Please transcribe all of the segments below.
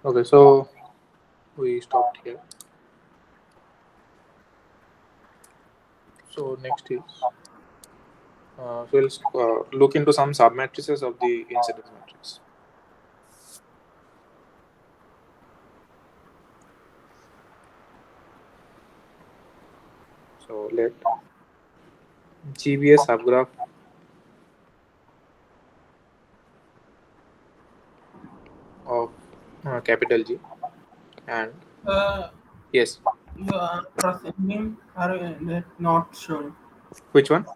Okay, so we stopped here. So next is we'll look into some submatrices of the incidence matrix. So let G be a subgraph of capital G, and Uh, yes, you are presenting are not showing. which one?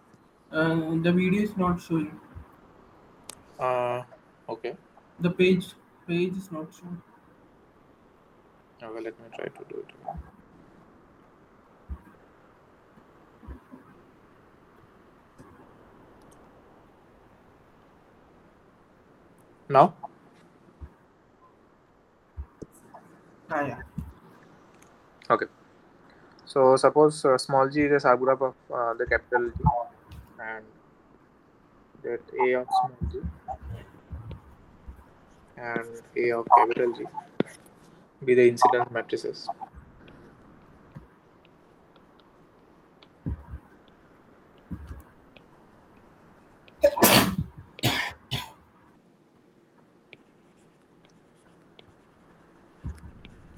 The video is not showing. Uh, okay. The page is not showing. Okay, let me try to do it again. Now, Yeah. okay. So suppose small g is a subgraph of the capital G, and that A of small g and A of capital G be the incidence matrices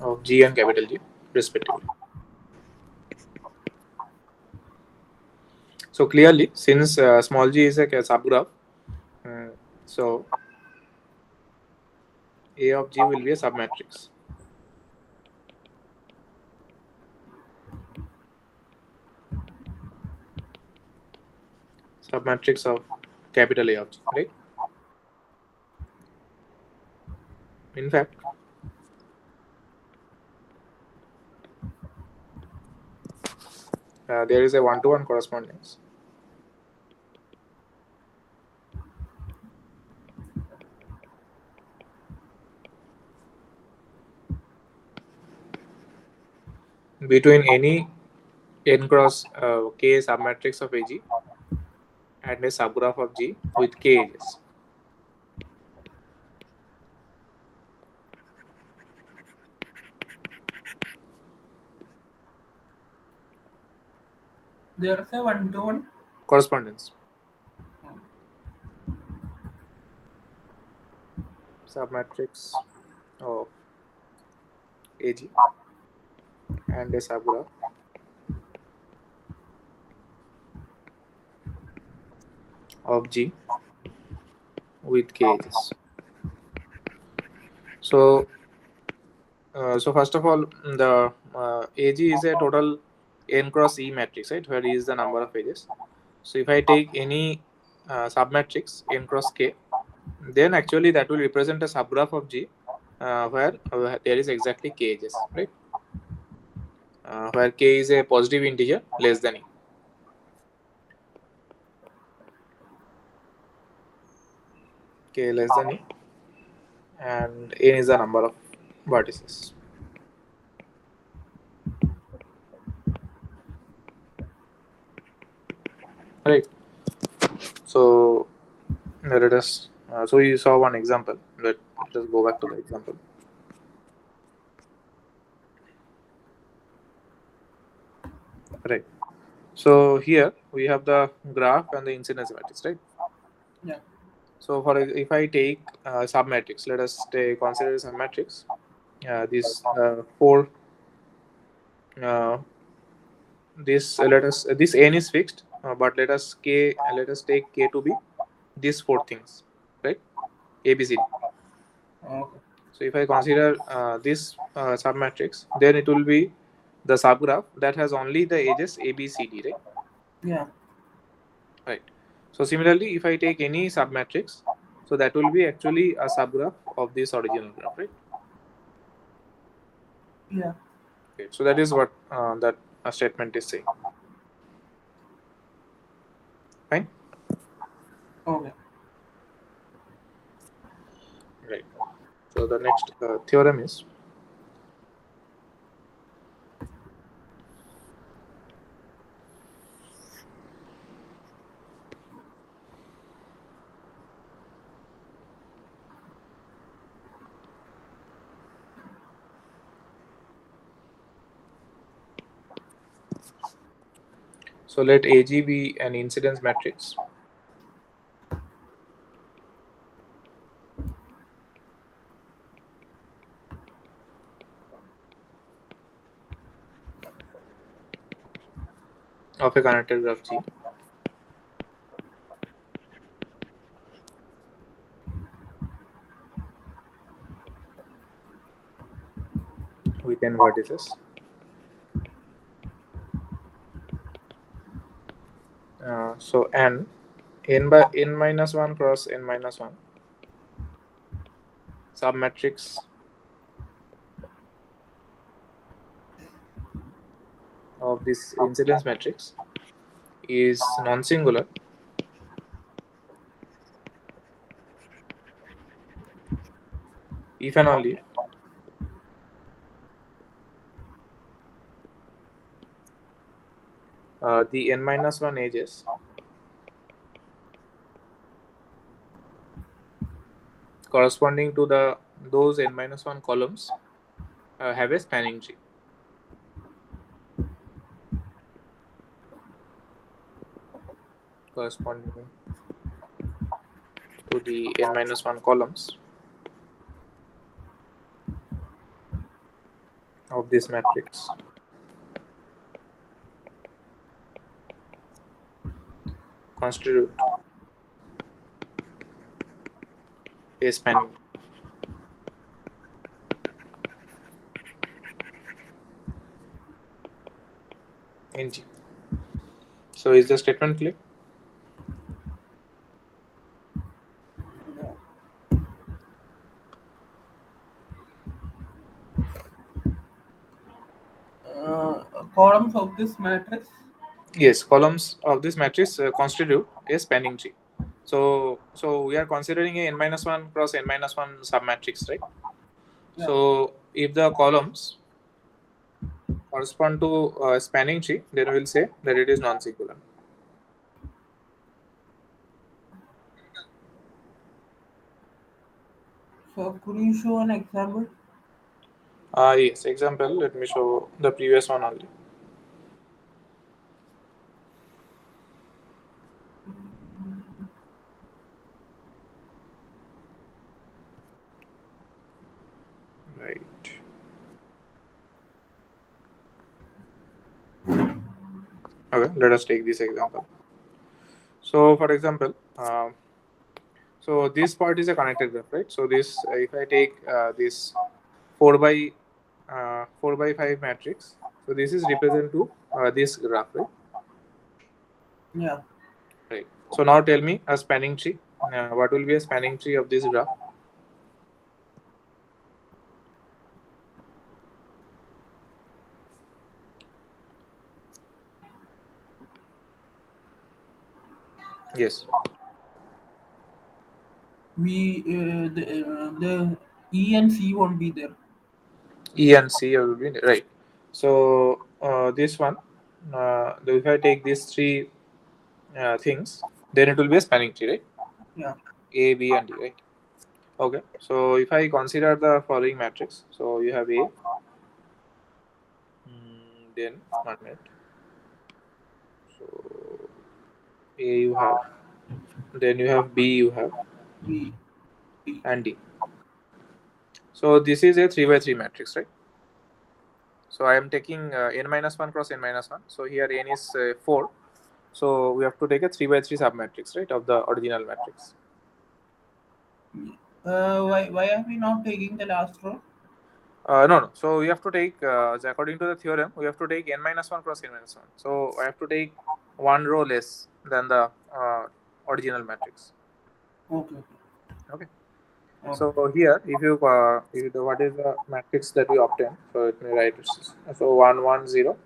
of G and capital G respectively. So clearly, since small g is a subgraph, uh, so A of G will be a submatrix. Submatrix of capital A of G, right? In fact, there is a one-to-one correspondence between any n cross k submatrix of AG and a subgraph of G with k edges. There's a one-to-one. Correspondence. Submatrix of AG and a subgraph of G with k edges. So, so first of all, the AG is a total n cross E matrix, right? Where E is the number of edges. So if I take any submatrix n cross k, then actually that will represent a subgraph of G, where there is exactly k edges, right? Where k is a positive integer less than E. K less than E, and n is the number of vertices. Right. So let us. So you saw one example. Let us go back to the example. Right. So here we have the graph and the incidence matrix, right? Yeah. So for if I take submatrix, let us consider a submatrix. These four. Uh, this let us this n is fixed, but let us take k to be these four things, right? A B C D. Okay. So if I consider this submatrix, then it will be the subgraph that has only the edges A B C D, right? Yeah. Right. So similarly, if I take any submatrix, so that will be actually a subgraph of this original graph, right? Yeah. Okay. So that is what that statement is saying. Fine. Okay. Right. So the next theorem is So let AG be an incidence matrix of a connected graph G. With n vertices. So n by n minus 1 cross n minus 1 submatrix of this incidence matrix is non-singular if and only if the n minus 1 edges corresponding to those n minus 1 columns have a spanning tree. Corresponding to the n minus 1 columns of this matrix constitute a spanning in G. So is the statement clear? Columns of this matrix. Yes, columns of this matrix constitute a spanning tree. So we are considering a n minus 1 cross n minus 1 submatrix, right? Yeah. So if the columns correspond to spanning tree, then we will say that it is non-singular. So could you show an example? Yes, example, let me show the previous one only. Right. Okay, let us take this example. So for example, so this part is a connected graph, right? So this, if I take this 4 by 5 matrix, so this is represent to this graph, right? Yeah. Right. So now tell me a spanning tree. What will be a spanning tree of this graph? Yes. The E and C won't be there. E and C will be right. So this one, if I take these three things, then it will be a spanning tree, right? Yeah. A, B, and D, right? Okay. So if I consider the following matrix, so you have A, then 1 minute. So A you have, then you have B you have, B. D. and D. So this is a 3 by 3 matrix, right? So I am taking n minus 1 cross n minus 1. So here n is 4. So we have to take a 3 by 3 submatrix, right, of the original matrix. Why are we not taking the last row? No. So we have to take, according to the theorem, we have to take n minus 1 cross n minus 1. So I have to take one row less than the original matrix. Okay. Okay. Okay. So here, what is the matrix that we obtain? So let me write it. So 1 1 0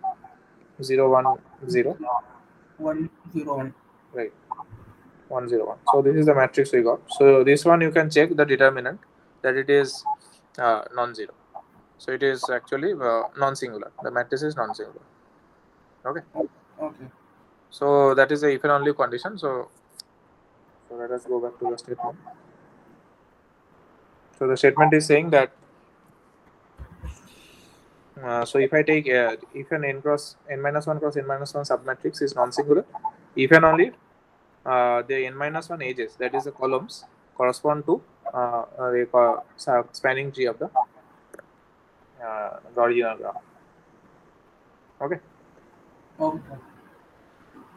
0 1 0, 101. right? 101. So this is the matrix we got. So this one you can check the determinant that it is non-zero. So it is actually non-singular. The matrix is non-singular. Okay. Okay. So that is the if and only condition. So let us go back to the statement. So the statement is saying that So if I take if an n cross n minus 1 cross n minus 1 submatrix is non-singular, if and only the n minus 1 edges, that is the columns, correspond to the spanning tree of the original graph. Okay. Okay.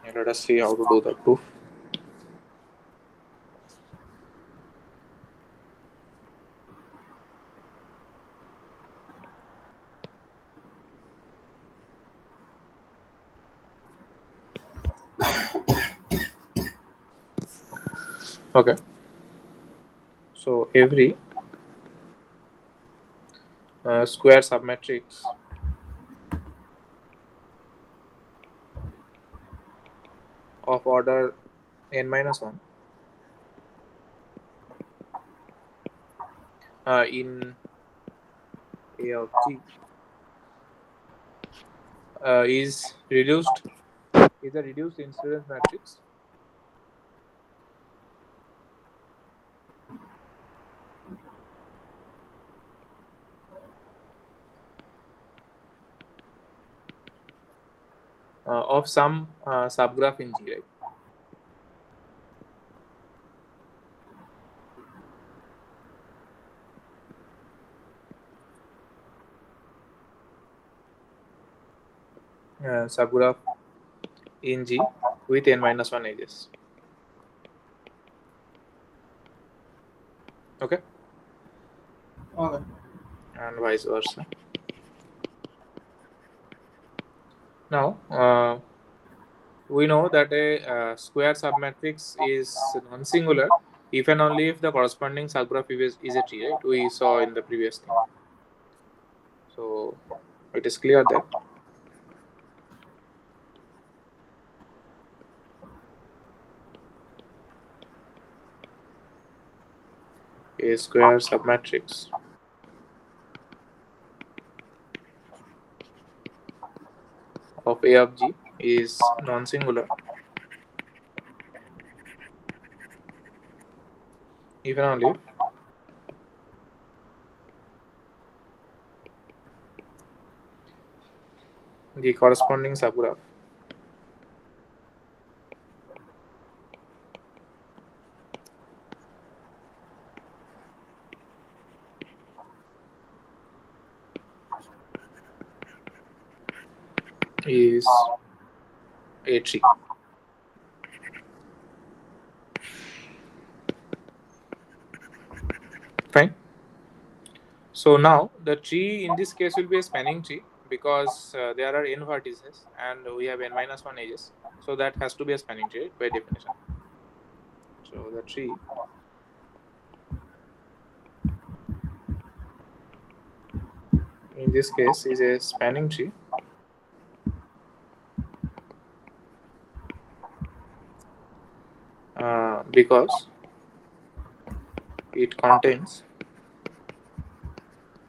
And let us see how to do the proof. Okay. So every square submatrix of order n minus 1 in A of G is a reduced incidence matrix of some subgraph in G, right? Subgraph in G with n minus 1 edges. Okay. Okay. And vice versa. Now, we know that a square submatrix is non-singular if and only if the corresponding subgraph is a tree, right? We saw in the previous thing. So it is clear that a square submatrix of A of G is non-singular if and only if the corresponding subgraph is a tree. Fine. So now the tree in this case will be a spanning tree because there are n vertices and we have n minus 1 edges. So that has to be a spanning tree, right, by definition. So the tree in this case is a spanning tree because it contains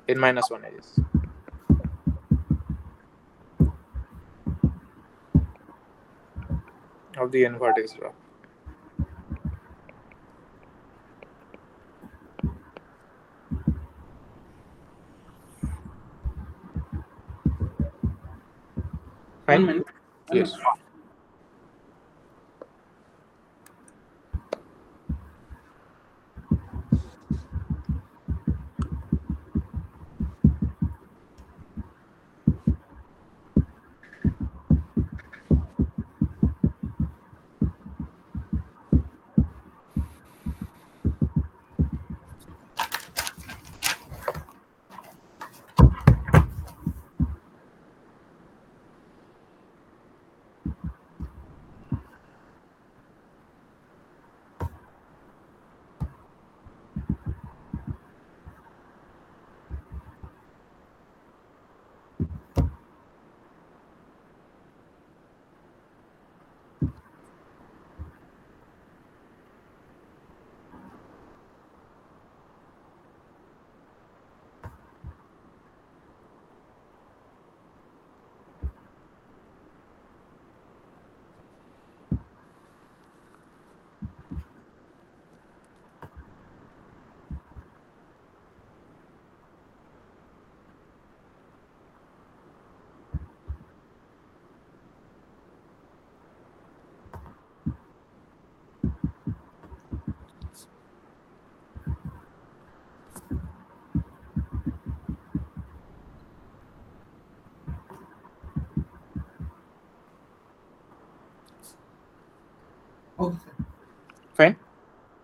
n minus 1 edges. Of the n vertex graph. One Fine? minute. One Yes. minute.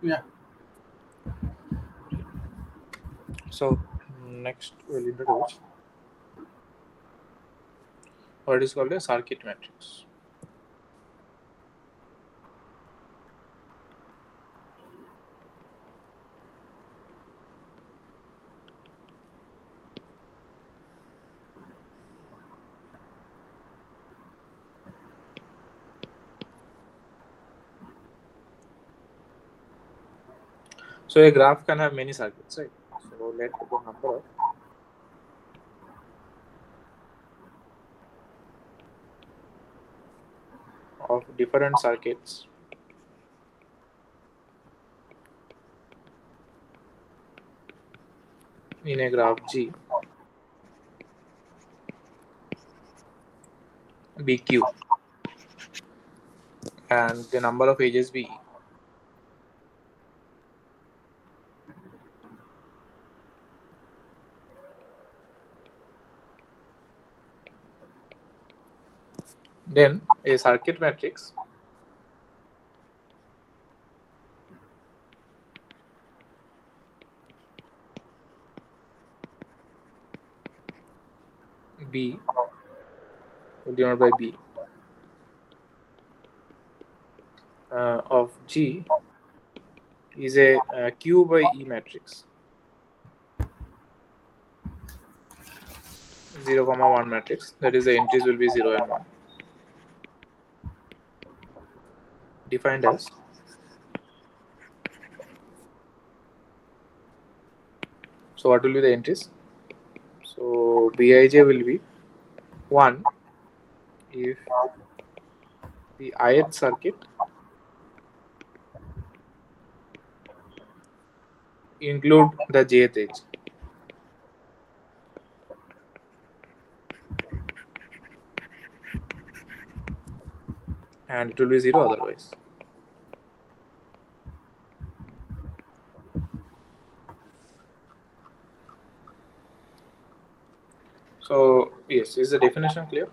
Yeah. So next we'll introduce what is called a circuit matrix. So a graph can have many circuits, right? So let the number of different circuits in a graph G be Q and the number of edges be E. Then a circuit matrix B denoted by B of G is a Q by E matrix, 0 comma 1 matrix. That is, the entries will be 0 and 1, defined as so. What will be the entries? So Bij will be 1 if the ith circuit include the jth edge, and it will be 0 otherwise. So yes, is the definition clear?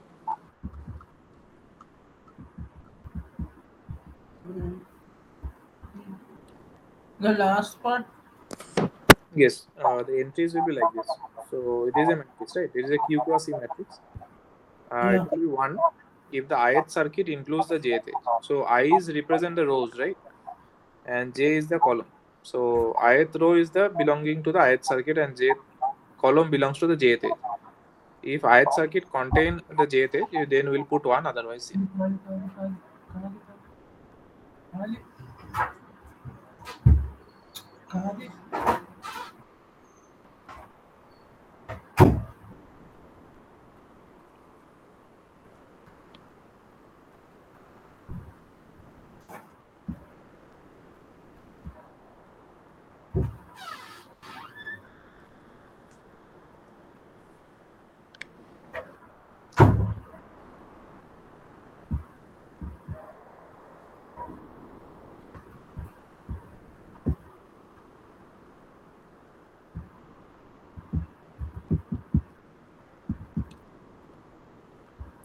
The last part. Yes, the entries will be like this. So it is a matrix, right? It is a Q cross E matrix. It Yeah. will be 1 if the ith circuit includes the jth edge. So i's represent the rows, right? And j is the column. So ith row is the belonging to the ith circuit, and jth column belongs to the jth edge. If ith circuit contain the jth edge, then we'll put 1, otherwise 0.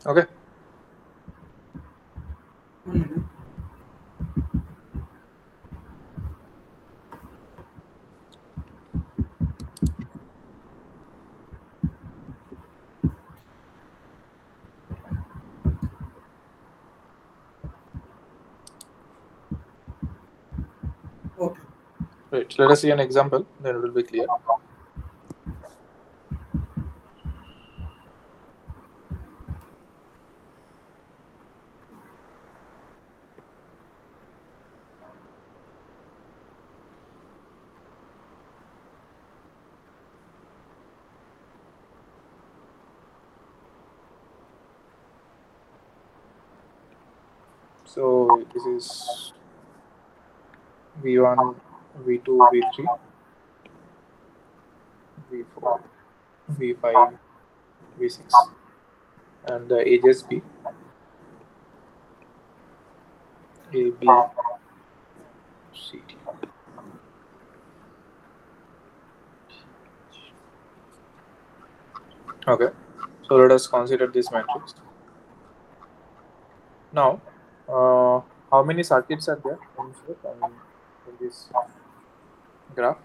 Okay. Okay. Right. Let us see an example, then it will be clear. So this is V1, V2, V3, V4, V5, V6, and the edges be A, B, C, D. Okay. So let us consider this matrix. Now, how many circuits are there in shape? in this graph?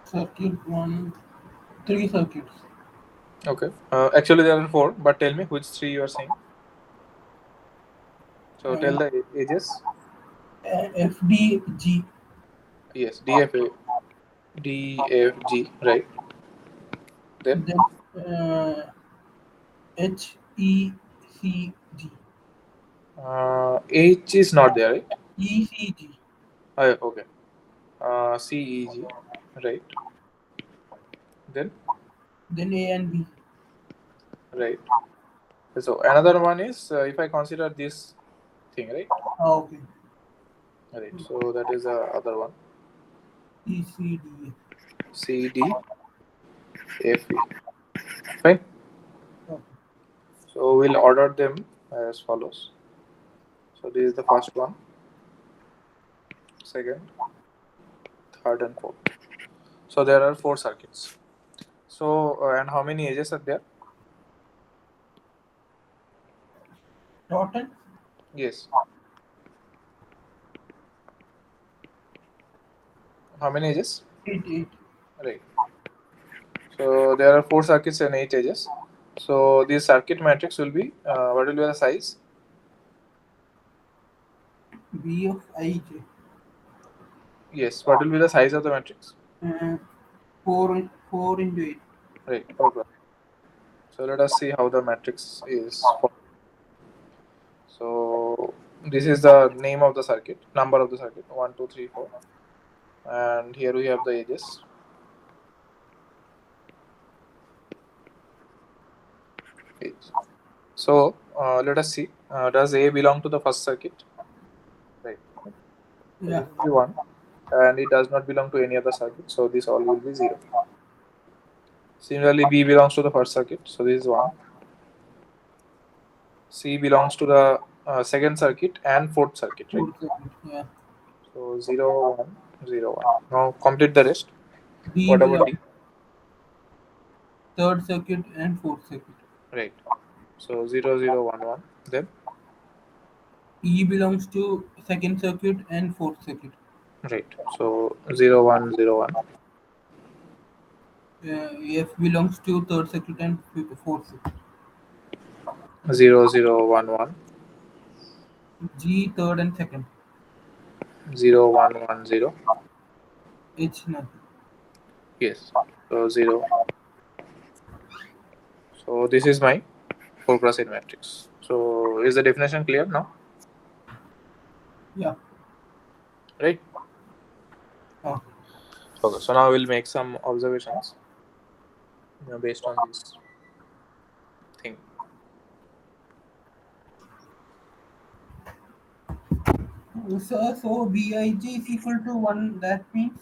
Circuit 1, 3 circuits. Okay. Actually, there are four, but tell me which three you are saying. So tell Uh, the ages. FDG, Yes, DFG, right? Then then HECG, H is not there, right? ECG, Okay. CEG, right? Then then A and B. right. So another one is if I consider this thing, right? Okay. Right. So that is the other one. ECD. C D F E. Fine. Okay. So we'll order them as follows. So this is the first one, second, third, and fourth. So there are four circuits. So and how many edges are there? Total Yes. How many edges? 8, 8. Right. So there are four circuits and eight edges. So this circuit matrix will be what will be the size? B of IJ. Yes. What will be the size of the matrix? 4 into 8. Right. Okay. So let us see how the matrix is formed. So this is the name of the circuit, number of the circuit, 1, 2, 3, 4, and here we have the edges. Edge. So let us see. Does A belong to the first circuit? Right. So Yeah. this will be 1, and it does not belong to any other circuit. So this all will be 0. Similarly, B belongs to the first circuit. So this is 1. C belongs to the second circuit and fourth circuit, right? 4 circuit. Yeah. So 0, 1, 0, 1. Now complete the rest. D What about belongs D? third circuit and fourth circuit. Right. So 0, 0, 1, 1. Then E belongs to second circuit and fourth circuit. right. So 0, 1, 0, 1. F belongs to third circuit and fourth circuit. 0, 0, 1, 1. G third and second. 0, 1, 1, 0. H nothing. Yes. So 0. So this is my 4 cross 8 matrix. So is the definition clear now? Yeah. Right. Oh. Okay. So now we'll make some observations based on this thing. So Bij is equal to 1. That means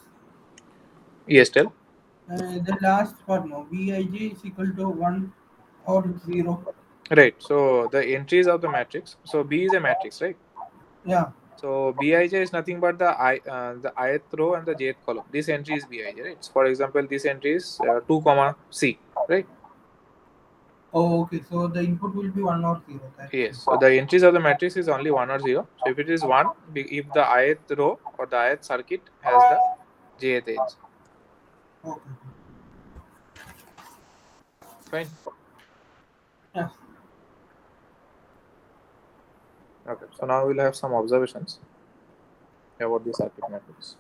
Yes, tell. the last part now. Bij is equal to 1 or 0. Right. So the entries of the matrix. So B is a matrix, right? Yeah. So Bij is nothing but the ith row and the jth column. This entry is Bij, right? So for example, this entry is 2 comma C, right? Oh, okay. So the input will be 1 or 0. That's Yes. it. So the entries of the matrix is only 1 or 0. So if it is 1, if the ith row or the ith circuit has the jth edge. Okay. Fine. Yeah. Okay. So now we'll have some observations about the circuit matrix.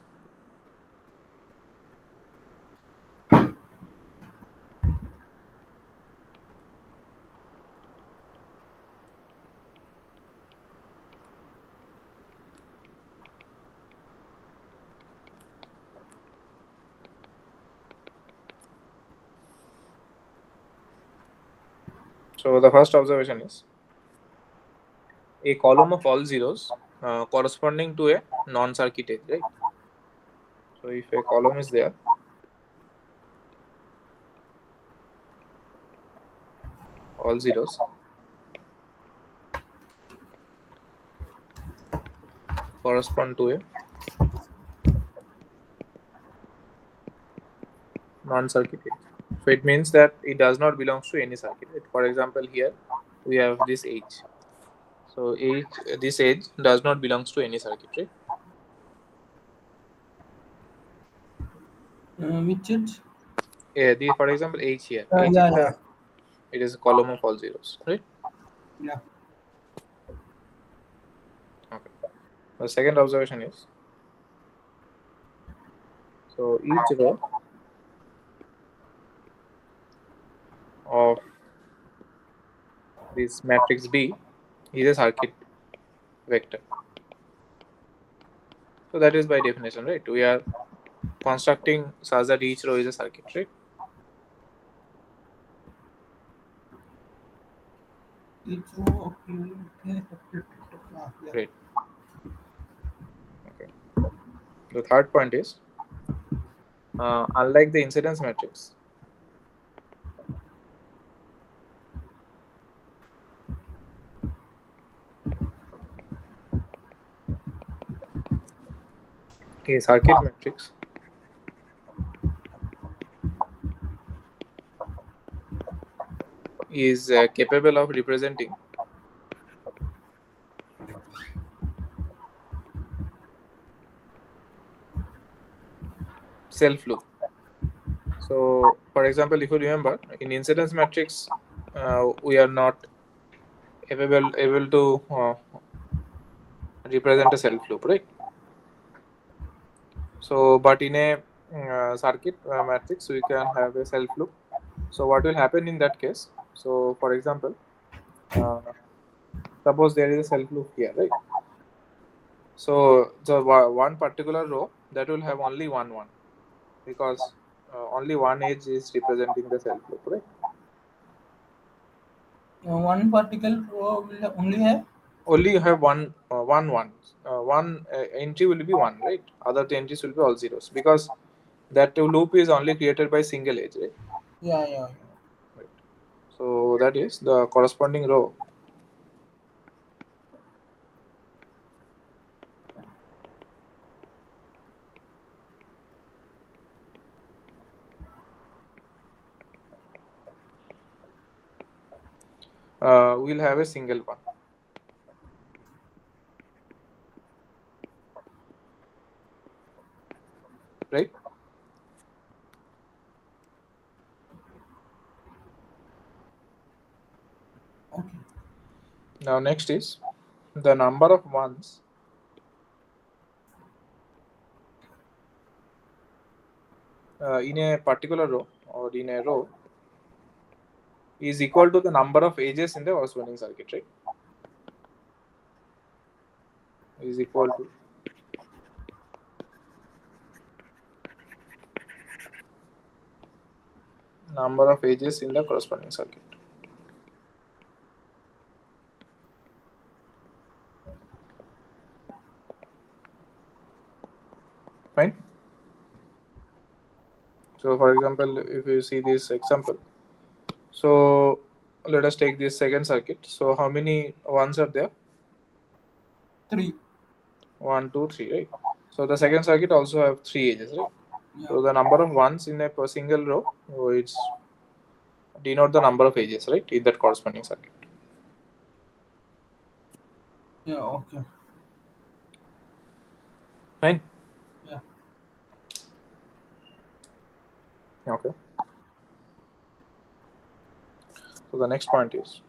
So the first observation is a column of all zeros corresponding to a non-circuit edge, right? So if a column is there, all zeros correspond to a non-circuit edge. So it means that it does not belong to any circuit. Right? For example, here we have this edge. So this edge does not belongs to any circuit, right? Which it? For example, H here. H Yeah, yeah, it is a column of all zeros, right? yeah. Okay. The second observation is, so each row of this matrix B is a circuit vector. So that is by definition, right? We are constructing such that each row is a circuit, right? Each row. Okay. Yeah. Great. Okay. The third point is, unlike the incidence matrix, a circuit matrix is capable of representing self loop. So, for example, if you remember, in incidence matrix, we are not able to represent a self loop, right? So, but in a circuit matrix, we can have a self loop. So, what will happen in that case? So, for example, uh, suppose there is a self loop here, right? So, the one particular row that will have only one because only one edge is representing the self loop, right? One particle row will only have. Only you have one entry will be one, right? Other two entries will be all zeros because that loop is only created by single edge, right? Yeah, yeah, Right. So that is the corresponding row will have a single one, right? yeah. Okay. Now next is the number of ones in a particular row or in a row is equal to the number of edges in the corresponding circuit, right? Is equal to number of edges in the corresponding circuit. Fine. So for example, if you see this example, so let us take this second circuit. So how many ones are there? 3. One, two, three, right? So the second circuit also have three edges, right? Yeah. So the number of ones in a per single row, it's denote the number of edges, right, in that corresponding circuit. Yeah. Okay. Fine. Yeah. Okay. So the next point is,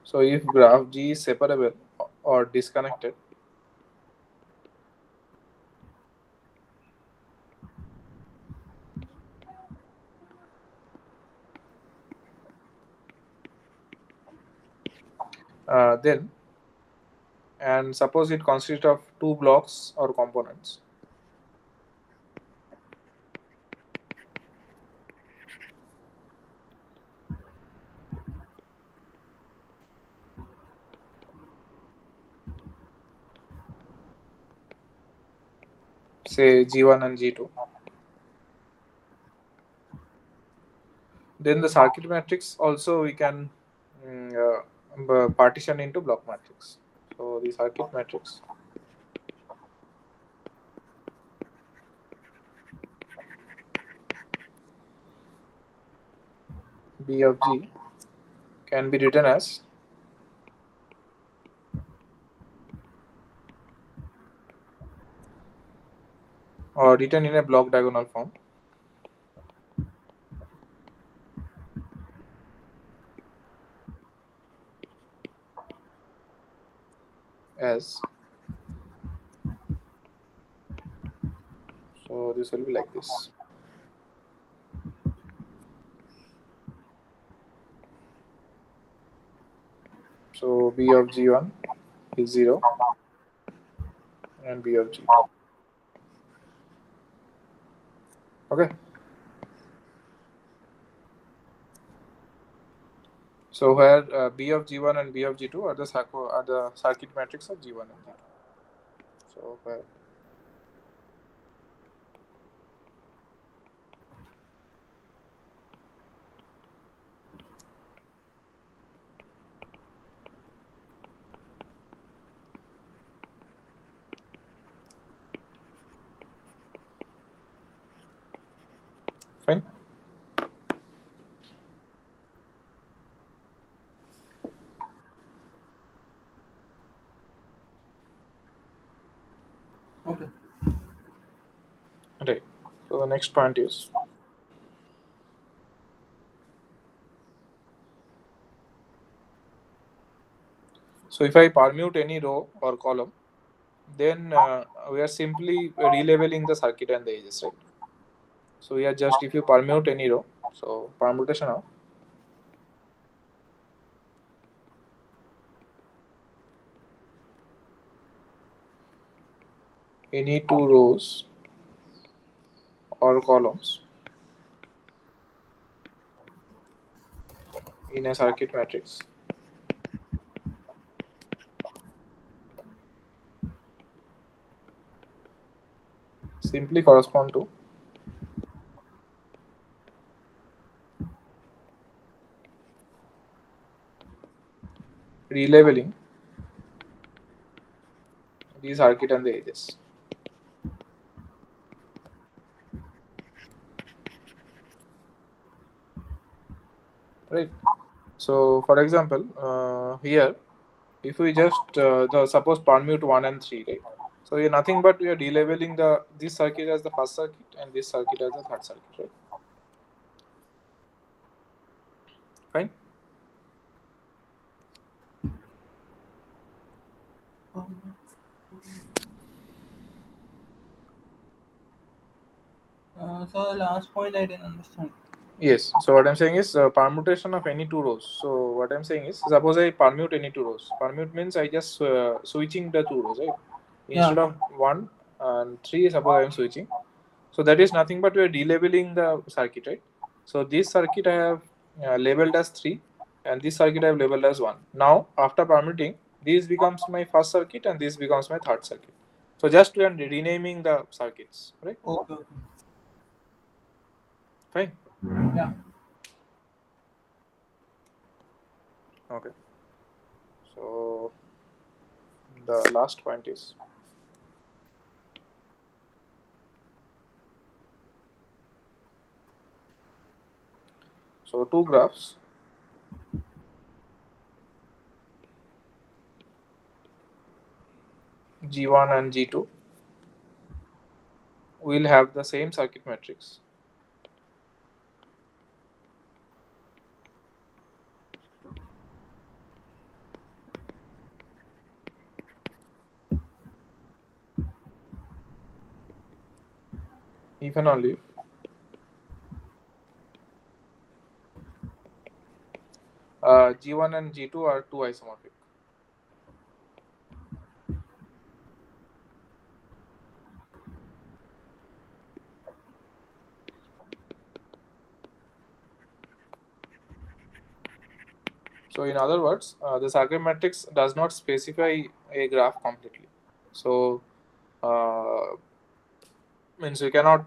so if graph G is separable or disconnected, then and suppose it consists of two blocks or components, say G1 and G2, then the circuit matrix also we can partition into block matrix. So the circuit matrix B of G can be written as, or written in a block diagonal form as, so this will be like this. So B of G1 is 0 and B of G. Okay. So where B of G1 and B of G2 are the circuit matrix of G1 and G2. So where fine. Okay. Right. So the next point is, so if I permute any row or column, then we are simply relabeling the circuit and the edges, right? So we are just, if you permute any row, so permutation of any two rows or columns in a circuit matrix simply correspond to relabeling the circuit and the edges, right? So for example, here, if we just the suppose permute 1 and 3, right? So we are nothing but we are delabeling the this circuit as the first circuit and this circuit as the third circuit, right? Fine. So the last point I didn't understand. Yes. So what I'm saying is permutation of any two rows. So what I'm saying is, suppose I permute any two rows. Permute means I just switching the two rows, right? Yeah. Instead of 1 and 3, suppose I'm switching. So that is nothing but we are delabeling the circuit, right? So this circuit I have labeled as 3, and this circuit I have labeled as 1. Now after permuting, this becomes my first circuit and this becomes my third circuit. So just we are renaming the circuits, right? Okay. Okay. Fine. Yeah. Okay. So the last point is, so two graphs G1 and G2 will have the same circuit matrix. If and only if G1 and G2 are two isomorphic. So in other words, the circuit matrix does not specify a graph completely. So means we cannot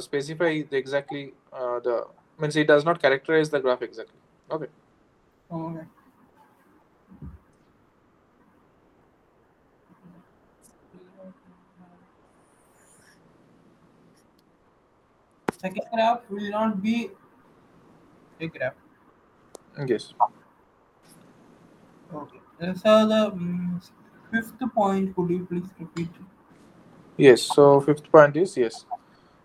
specify the exactly the means it does not characterize the graph exactly. Okay. Okay. Second graph will not be a graph. Yes. Okay. So the fifth point, could you please repeat? Yes. So fifth point is yes.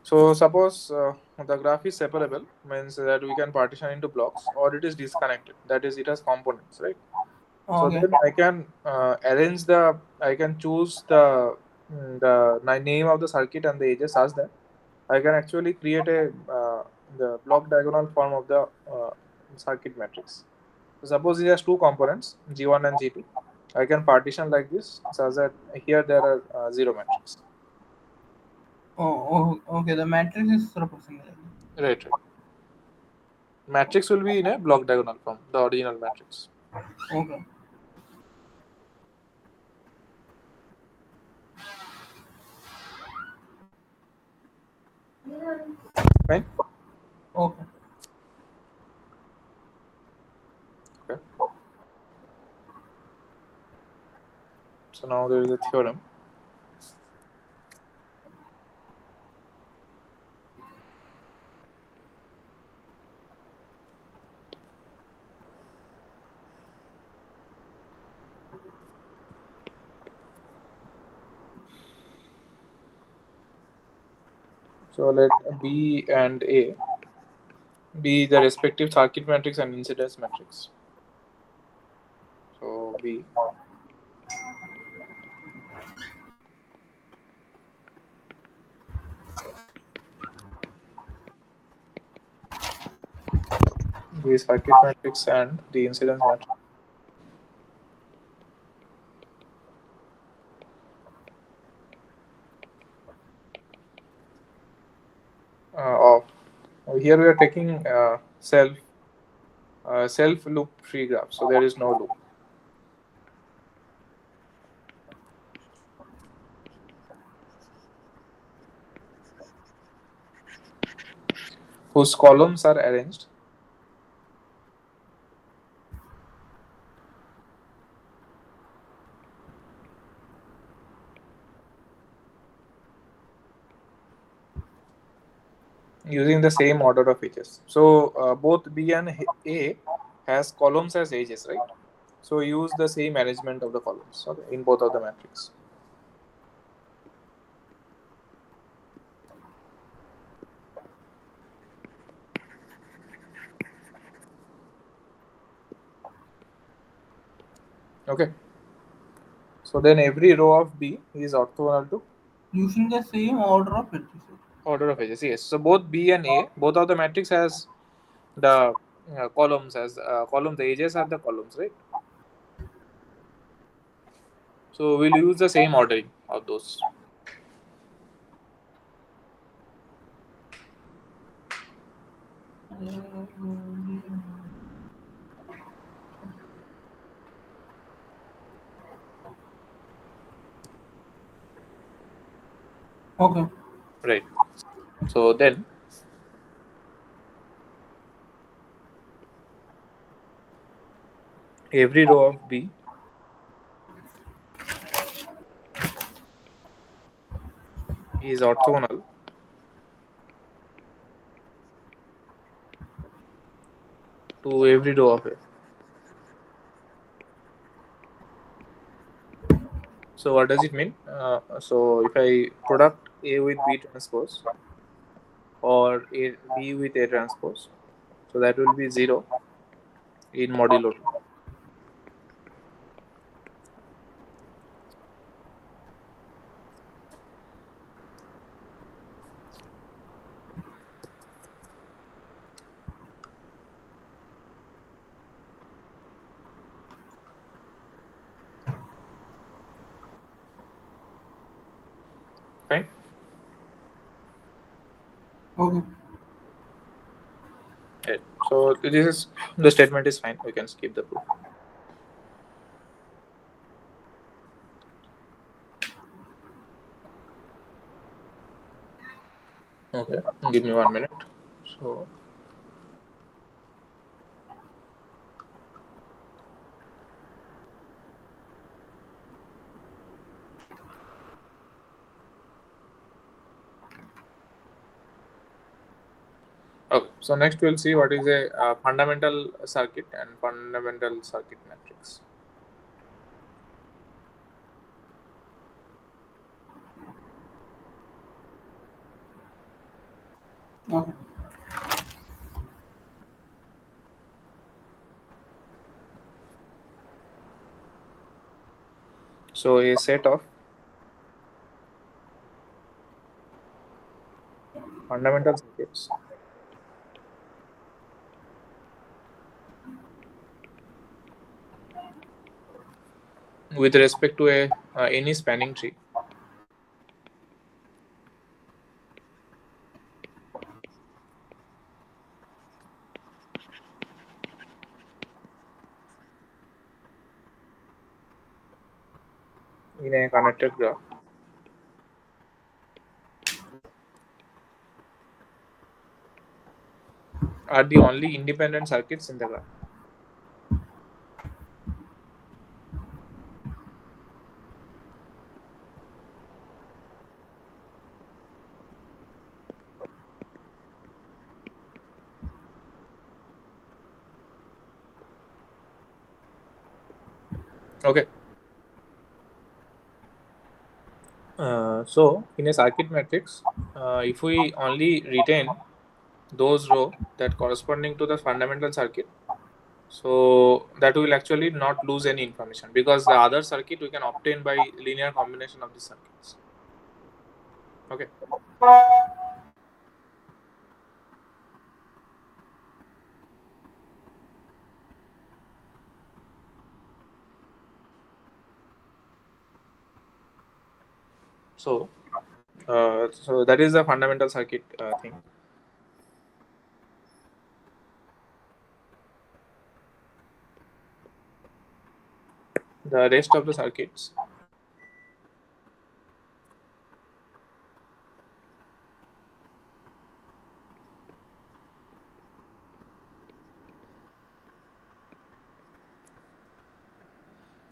So suppose the graph is separable, means that we can partition into blocks, or it is disconnected. That is, it has components, right? So Okay. then I can I can choose the name of the circuit and the edges such that I can actually create the block diagonal form of the circuit matrix. So suppose it has two components, G1 and G2. I can partition like this such that here there are zero matrix. Okay. The matrix is represented. Right, right. Matrix will be in a block diagonal form, the original matrix. Okay. Fine. Okay. Okay. So now there is a theorem. So let B and A be the respective circuit matrix and incidence matrix. So B circuit matrix and the incidence matrix of. Here we are taking self loop free graph. So there is no loop whose columns are arranged using the same order of edges. So both B and A has columns as edges, right? So use the same arrangement of the columns, okay, in both of the matrix. Okay. So then every row of B is orthogonal to Using the same order of edges. order of edges. Yes. So both B and A, both of the matrix has the columns as columns. The edges are the columns, right? So we'll use the same ordering of those. Okay. Right. So then every row of B is orthogonal to every row of A. So what does it mean? So if I product A with B transpose or B with A transpose, so that will be 0 in modulo 2. Fine. Okay. Right. So this is the statement is fine. We can skip the proof. Okay. Give me 1 minute. So Okay, so next we'll see what is a fundamental circuit and fundamental circuit matrix. Okay. So a set of fundamental circuits with respect to a any spanning tree in a connected graph are the only independent circuits in the graph. Okay. So in a circuit matrix, if we only retain those row that corresponding to the fundamental circuit, so that will actually not lose any information because the other circuit we can obtain by linear combination of the circuits. Okay. So that is the fundamental circuit thing. The rest of the circuits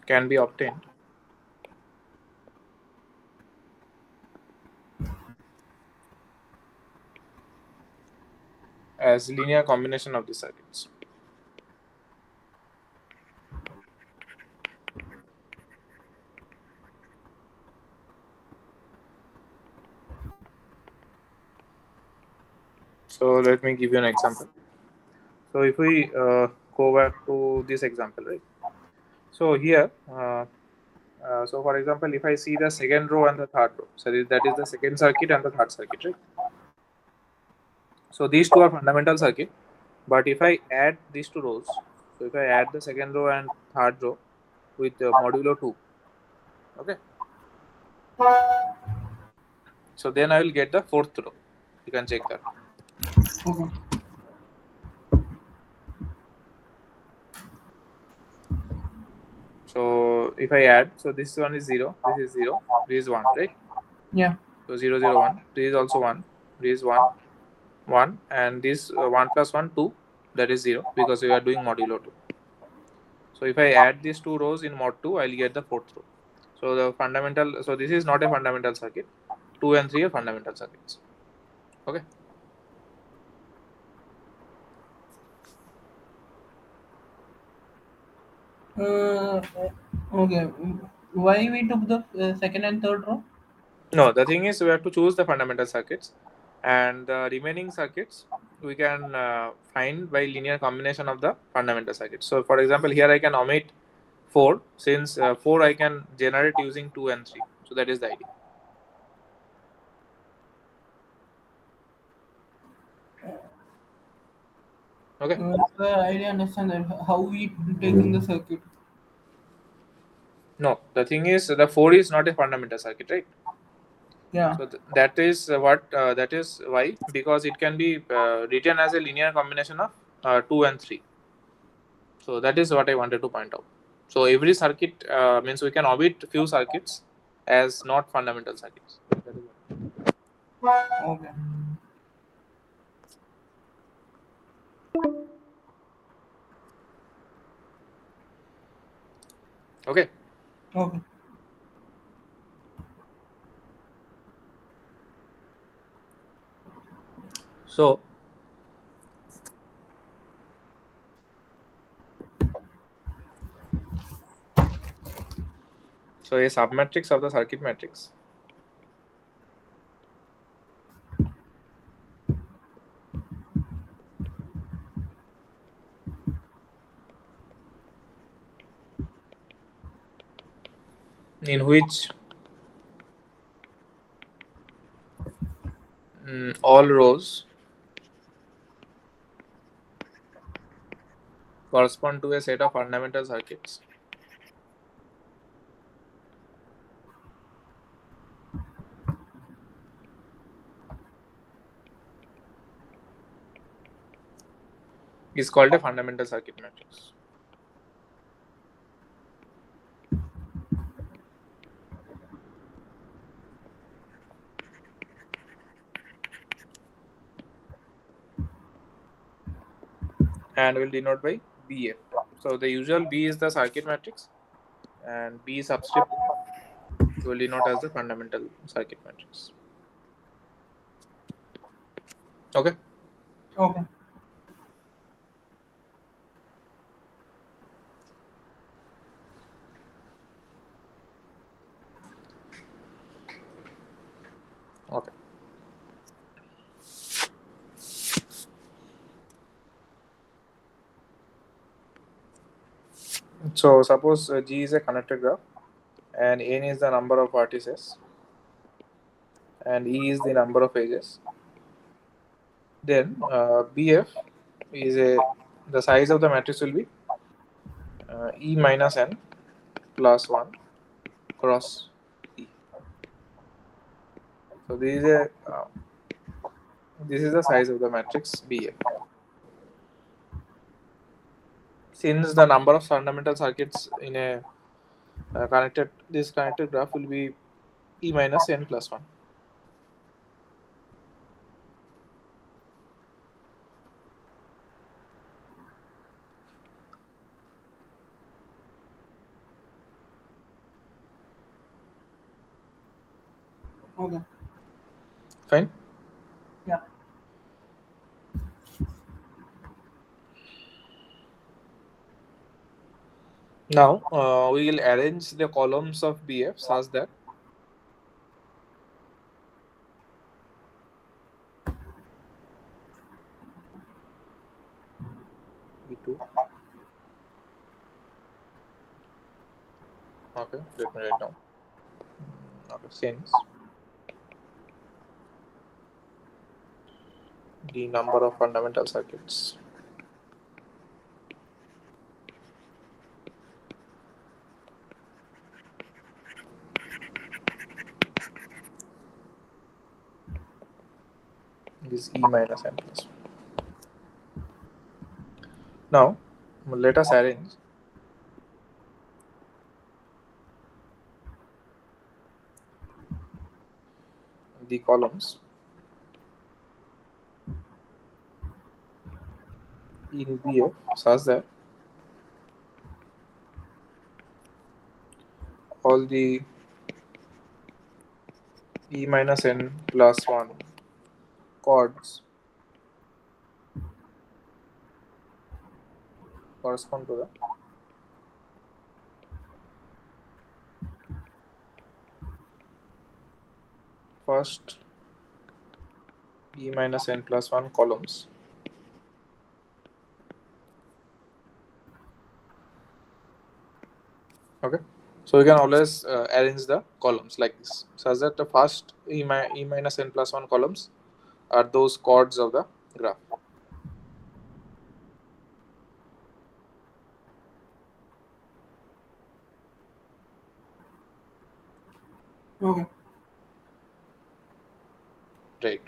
can be obtained as linear combination of the circuits. So let me give you an example. So if we go back to this example, right? So here, so for example, if I see the second row and the third row, so that is the second circuit and the third circuit, right? So these two are fundamental circuit. But if I add these two rows, so if I add the second row and third row with modulo 2, okay, so then I will get the fourth row. You can check that. Okay. So if I add, so this one is 0, this is 0, this is 1, right? Yeah. So 0, 0, 1, this is also 1, this is 1, 1, and this 1 plus 1, 2, that is 0 because we are doing modulo 2. So if I add these two rows in mod 2, I'll get the fourth row. So the fundamental, so this is not a fundamental circuit. 2 and 3 are fundamental circuits. Okay. Uh, okay. Why we took the second and third row? No, the thing is we have to choose the fundamental circuits, and the remaining circuits we can find by linear combination of the fundamental circuits. So for example, here I can omit 4 since 4 I can generate using 2 and 3. So that is the idea. Okay. Sir, I didn't understand that. How we taking the circuit? No, the thing is the 4 is not a fundamental circuit, right? Yeah. So that is what that is why, because it can be written as a linear combination of 2 and 3. So that is what I wanted to point out. So every circuit means we can omit few circuits as not fundamental circuits. That is Okay. okay. Okay. So So a submatrix of the circuit matrix in which all rows correspond to a set of fundamental circuits is called a fundamental circuit matrix. And will denote by BF. So the usual B is the circuit matrix and B subscript will denote as the fundamental circuit matrix. Okay. Okay. Okay. So suppose G is a connected graph and N is the number of vertices and E is the number of edges. Then BF is the size of the matrix will be E minus N plus 1 cross E. So this is the size of the matrix BF. Since the number of fundamental circuits in a this connected graph will be E minus N plus 1. Okay. Fine. Yeah. Now we will arrange the columns of BF such that E2. Okay, let me write down. Okay, since the number of fundamental circuits is E minus N plus 1. Now let us arrange the columns in BF such that all the E minus N plus 1 chords correspond to the first E minus N plus 1 columns. Okay, so you can always arrange the columns like this such that the first E minus N plus 1 columns are those chords of the graph. Okay. Right.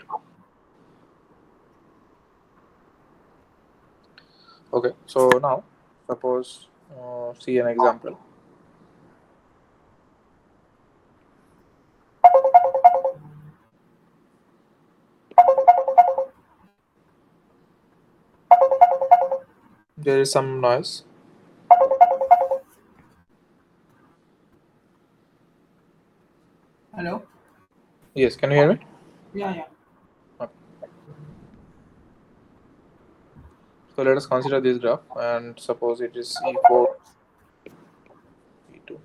Okay, so now suppose see an example. There is some noise. Hello. Yes, can you hear me? Yeah. Yeah. Okay. So let us consider this graph and suppose it is E4, E2.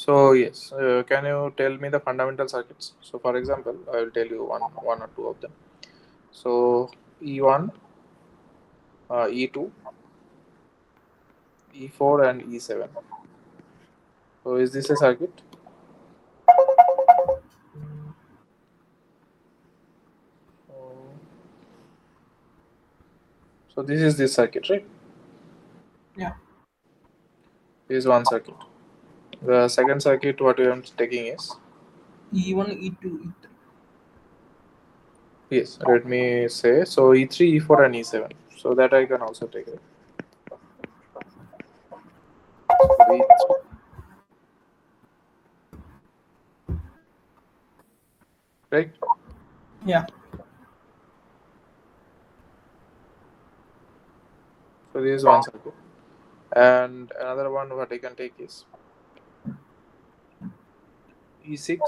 So yes, can you tell me the fundamental circuits? So for example, I will tell you one or two of them. So E1, E2, E4, and E7. So is this a circuit? Uh, So this is this circuit, right? Yeah. This is one circuit. The second circuit, what we are taking is, E1, E2, E3. yes, let me say, so E3, E4, and E7. So that I can also take it. So E3, right? Yeah. So this is one circuit. And another one what I can take is E6,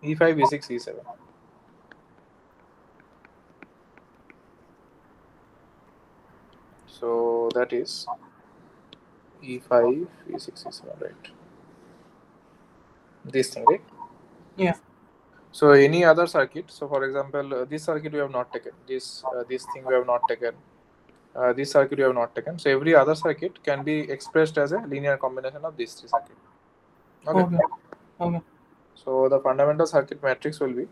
E5, E6, E7. So that is E5, E6, E7, right? This thing, right? Yeah. So any other circuit. So for example, this circuit we have not taken. This thing we have not taken. This circuit we have not taken. So every other circuit can be expressed as a linear combination of these three circuits. Okay. Okay. Okay. So the fundamental circuit matrix will be,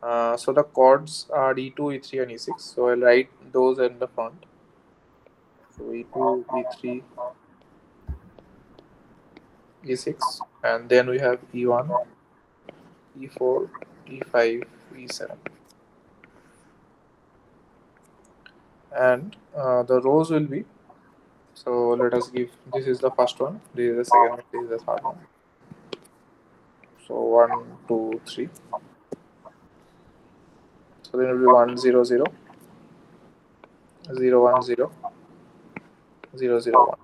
so the chords are E2, E3, and E6. So I'll write those in the front. So E2, E3, E6, and then we have E1, E4, E5, E7, and the rows will be. So let us give. This is the first one. This is the second one. This is the third one. So 1, 2, 3. So then it will be 1, 0, 0, 0, 1, 0, 0, 0,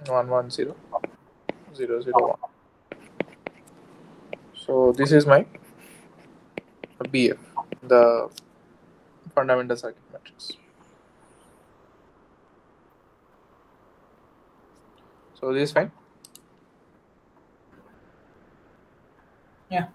1, 1, 1, 0, 0, 0, 1. So this is my BF, the fundamental circuit matrix. So this is fine. Yeah.